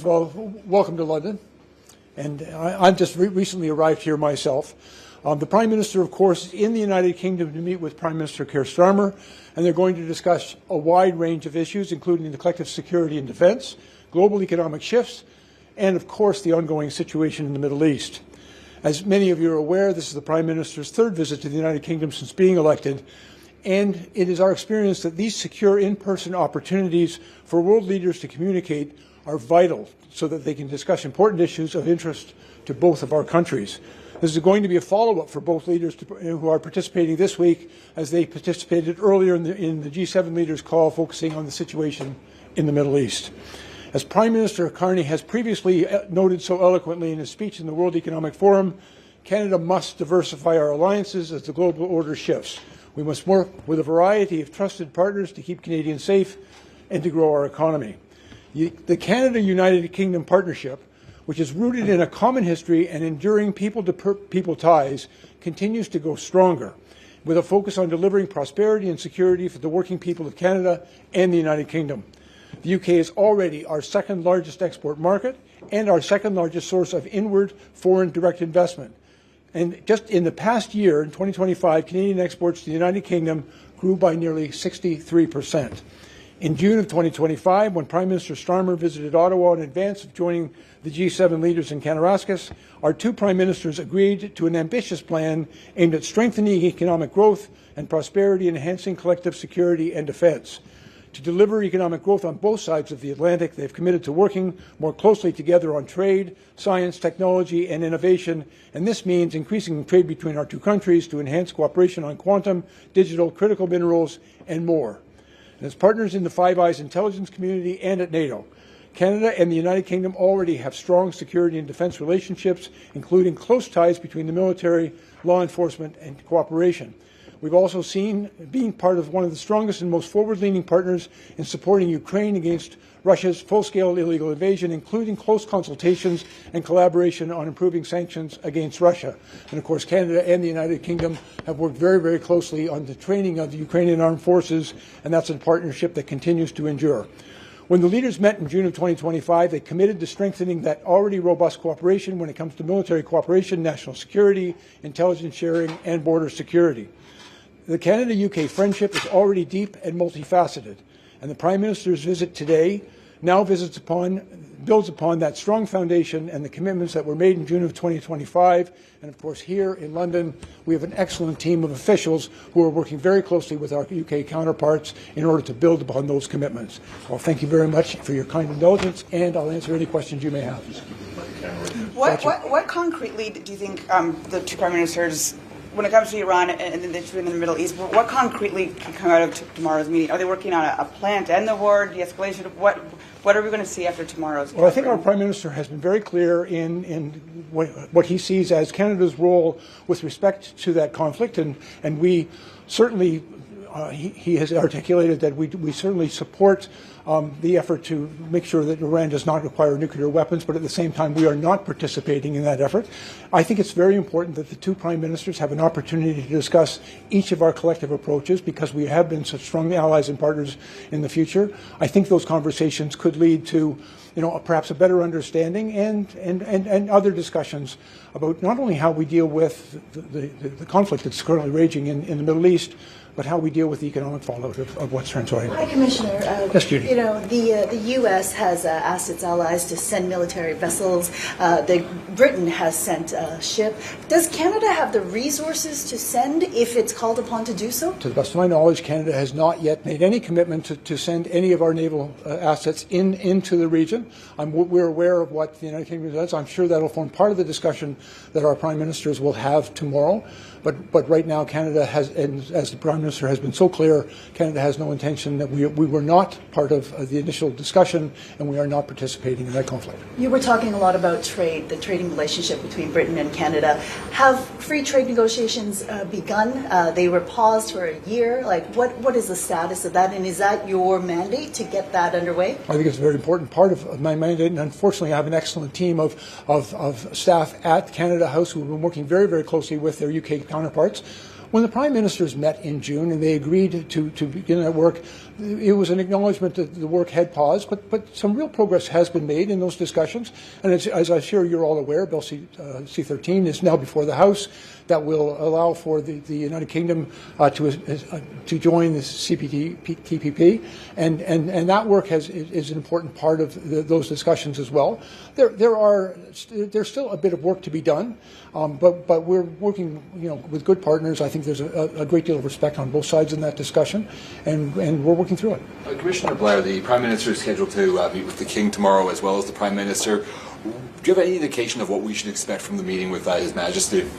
Well, welcome to London. And I've just recently arrived here myself. The Prime Minister, of course, is in the United Kingdom to meet with Prime Minister Keir Starmer, and they're going to discuss a wide range of issues, including the collective security and defence, global economic shifts, and, of course, the ongoing situation in the Middle East. As many of you are aware, this is the Prime Minister's third visit to the United Kingdom since being elected, and it is our experience that these secure in-person opportunities for world leaders to communicate are vital so that they can discuss important issues of interest to both of our countries. This is going to be a follow-up for both leaders who are participating this week as they participated earlier in the G7 leaders' call focusing on the situation in the Middle East. As Prime Minister Carney has previously noted so eloquently in his speech in the World Economic Forum, Canada must diversify our alliances as the global order shifts. We must work with a variety of trusted partners to keep Canadians safe and to grow our economy. The Canada-United Kingdom partnership, which is rooted in a common history and enduring people-to-people ties, continues to go stronger, with a focus on delivering prosperity and security for the working people of Canada and the United Kingdom. The UK is already our second largest export market and our second largest source of inward foreign direct investment. And just in the past year, in 2025, Canadian exports to the United Kingdom grew by nearly 63%. In June of 2025, when Prime Minister Starmer visited Ottawa in advance of joining the G7 leaders in Kananaskis, our two Prime Ministers agreed to an ambitious plan aimed at strengthening economic growth and prosperity, enhancing collective security and defence. To deliver economic growth on both sides of the Atlantic, they've committed to working more closely together on trade, science, technology and innovation, and this means increasing trade between our two countries to enhance cooperation on quantum, digital, critical minerals and more. And as partners in the Five Eyes intelligence community and at NATO, Canada and the United Kingdom already have strong security and defence relationships, including close ties between the military, law enforcement and cooperation. We've also seen being part of one of the strongest and most forward-leaning partners in supporting Ukraine against Russia's full-scale illegal invasion, including close consultations and collaboration on improving sanctions against Russia. And of course, Canada and the United Kingdom have worked very, very closely on the training of the Ukrainian armed forces, and that's a partnership that continues to endure. When the leaders met in June of 2025, they committed to strengthening that already robust cooperation when it comes to military cooperation, national security, intelligence sharing, and border security. The Canada-UK friendship is already deep and multifaceted, and the Prime Minister's visit today now builds upon that strong foundation and the commitments that were made in June of 2025. And of course, here in London, we have an excellent team of officials who are working very closely with our UK counterparts in order to build upon those commitments. Well, thank you very much for your kind indulgence, and I'll answer any questions you may have. What concretely do you think the two Prime Ministers, when it comes to Iran and the issue in the Middle East, what concretely can come out of tomorrow's meeting? Are they working on a plan to end the war, de-escalation? What are we going to see after tomorrow's? Well, I think our Prime Minister has been very clear in what he sees as Canada's role with respect to that conflict, and we certainly, he has articulated that we certainly support the effort to make sure that Iran does not acquire nuclear weapons, but at the same time we are not participating in that effort. I think it's very important that the two Prime Ministers have an opportunity to discuss each of our collective approaches, because we have been such strong allies and partners in the future. I think those conversations could lead to perhaps a better understanding and other discussions about not only how we deal with the conflict that's currently raging in the Middle East, but how we deal with the economic fallout of what's transpiring. Hi, Commissioner. Yes, Judy. The U.S. has asked its allies to send military vessels. Britain has sent a ship. Does Canada have the resources to send if it's called upon to do so? To the best of my knowledge, Canada has not yet made any commitment to send any of our naval assets into the region. We're aware of what the United Kingdom does. I'm sure that will form part of the discussion that our Prime Ministers will have tomorrow. But right now, Canada has, and as the Prime Minister has been so clear, Canada has no intention that we were not part of the initial discussion, and we are not participating in that conflict. You were talking a lot about trade, the trading relationship between Britain and Canada. Have free trade negotiations begun? They were paused for a year. What is the status of that, and is that your mandate to get that underway? I think it's a very important part of my mandate, and unfortunately I have an excellent team of staff at Canada House who have been working very, very closely with their UK counterparts. When the Prime Ministers met in June and they agreed to begin that work, it was an acknowledgement that the work had paused, but some real progress has been made in those discussions. And as I'm sure you're all aware, Bill C-13 is now before the House. That will allow for the United Kingdom to join the CPTPP, and that work is an important part of those discussions as well. There's still a bit of work to be done, but we're working with good partners. I think there's a great deal of respect on both sides in that discussion, and we're working through it. Commissioner Blair, the Prime Minister is scheduled to meet with the King tomorrow, as well as the Prime Minister. Do you have any indication of what we should expect from the meeting with His Majesty?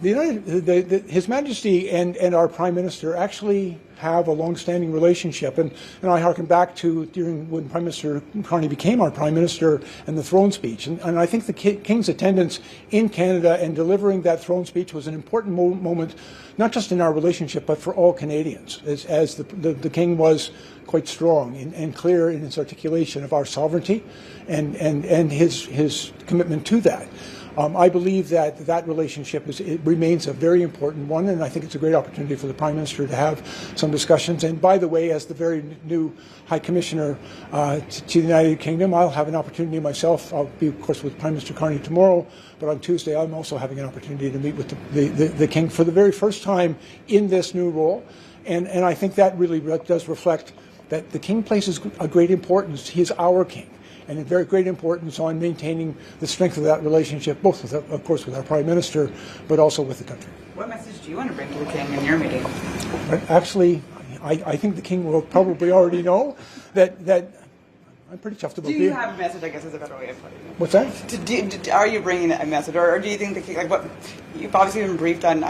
His Majesty and our Prime Minister actually have a long-standing relationship, and I harken back to during when Prime Minister Carney became our Prime Minister and the throne speech, and I think the King's attendance in Canada and delivering that throne speech was an important moment, not just in our relationship, but for all Canadians, as the King was quite strong and clear in his articulation of our sovereignty and his commitment to that. I believe that relationship remains a very important one, and I think it's a great opportunity for the Prime Minister to have some discussions. And by the way, as the very new High Commissioner to the United Kingdom, I'll have an opportunity myself. I'll be, of course, with Prime Minister Carney tomorrow, but on Tuesday I'm also having an opportunity to meet with the King for the very first time in this new role. And I think that really does reflect that the King places a great importance. He is our King, and a very great importance on maintaining the strength of that relationship, both with, of course, with our Prime Minister, but also with the country. What message do you want to bring to the King in your meeting? Actually, I think the King will probably already know that I'm pretty chuffed about. Do you have a message? I guess is a better way of putting it. What's that? Are you bringing a message, or do you think the King, like what you've obviously been briefed on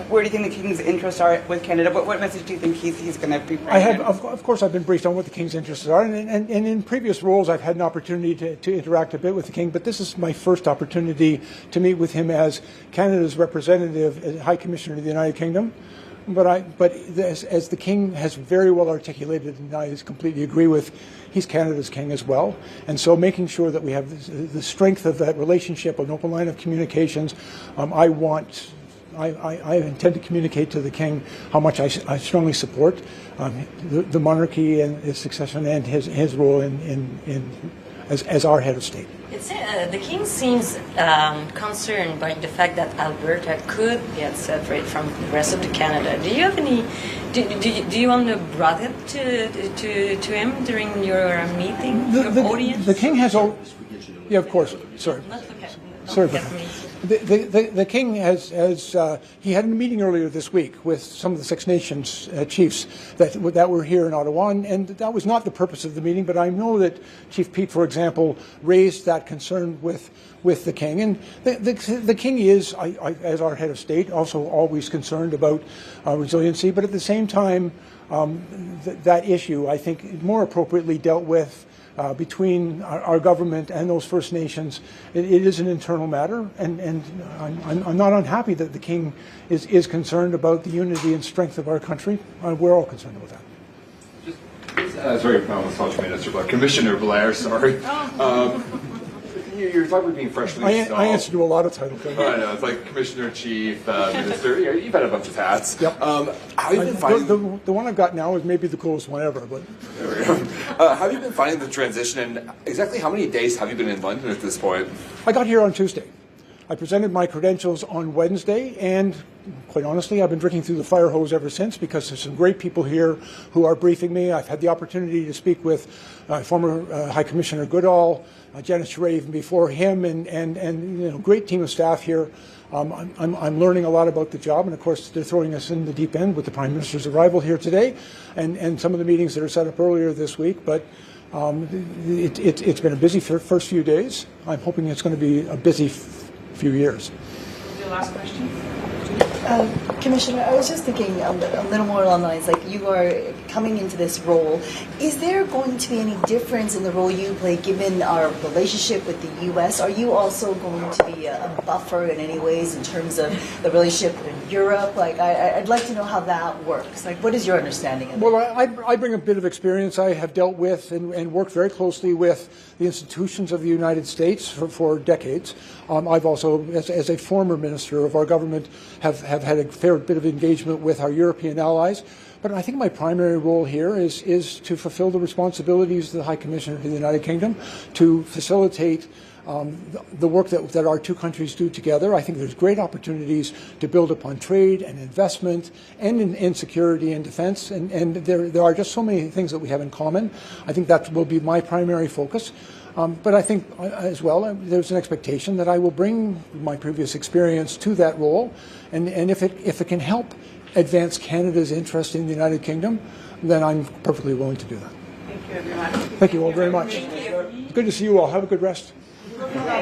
where do you think the King's interests are with Canada? What message do you think he's going to be bringing? Of course, I've been briefed on what the King's interests are, and in previous roles I've had an opportunity to interact a bit with the King, but this is my first opportunity to meet with him as Canada's representative, as High Commissioner to the United Kingdom. But as the King has very well articulated, and I completely agree with, he's Canada's King as well. And so making sure that we have the strength of that relationship, an open line of communications, I intend to communicate to the King how much I strongly support the monarchy and its succession and his role as our head of state. The King seems concerned by the fact that Alberta could get separate from the rest of the Canada. Do you have any? Do you want to brought it to him during your meeting, your audience? The King has all. Yeah, of course. Sorry. Sorry about that. The King has he had a meeting earlier this week with some of the Six Nations chiefs that were here in Ottawa, and that was not the purpose of the meeting, but I know that Chief Pete, for example, raised that concern with the King, and the King is, as our head of state, also always concerned about resiliency, but at the same time, that issue, I think, more appropriately dealt with between our government and those First Nations. It is an internal matter, and I'm not unhappy that the King is concerned about the unity and strength of our country. We're all concerned about that. Sorry, Minister Blair. Commissioner Blair, sorry. You're talking about being freshly installed. I answer to a lot of titles. I know, it's like Commissioner, Chief, Minister. You've had a bunch of hats. Yep. How have you been finding the one I've got now is maybe the coolest one ever. But there we go. How have you been finding the transition, and exactly how many days have you been in London at this point? I got here on Tuesday. I presented my credentials on Wednesday, and quite honestly, I've been drinking through the fire hose ever since, because there's some great people here who are briefing me. I've had the opportunity to speak with former High Commissioner Goodall, Janice Sherray even before him, and great team of staff here. I'm learning a lot about the job, and of course they're throwing us in the deep end with the Prime Minister's arrival here today, and some of the meetings that are set up earlier this week. But it's been a busy first few days. I'm hoping it's going to be a busy few years. Your last question? Commissioner, I was just thinking a little more along the lines, like you are coming into this role. Is there going to be any difference in the role you play given our relationship with the U.S.? Are you also going to be a buffer in any ways in terms of the relationship with Europe? Like, I'd like to know how that works. Like, what is your understanding of it? Well, I bring a bit of experience. I have dealt with and worked very closely with the institutions of the United States for decades. I've also, as a former minister of our government, have had a fair bit of engagement with our European allies. But I think my primary role here is to fulfill the responsibilities of the High Commissioner to the United Kingdom, to facilitate the work that our two countries do together. I think there's great opportunities to build upon trade and investment and in security and defense, and there are just so many things that we have in common. I think that will be my primary focus. But I think as well there's an expectation that I will bring my previous experience to that role, and if it can help advance Canada's interest in the United Kingdom, then I'm perfectly willing to do that. Thank you, everyone. Thank you all very much. Thank you. Good to see you all. Have a good rest.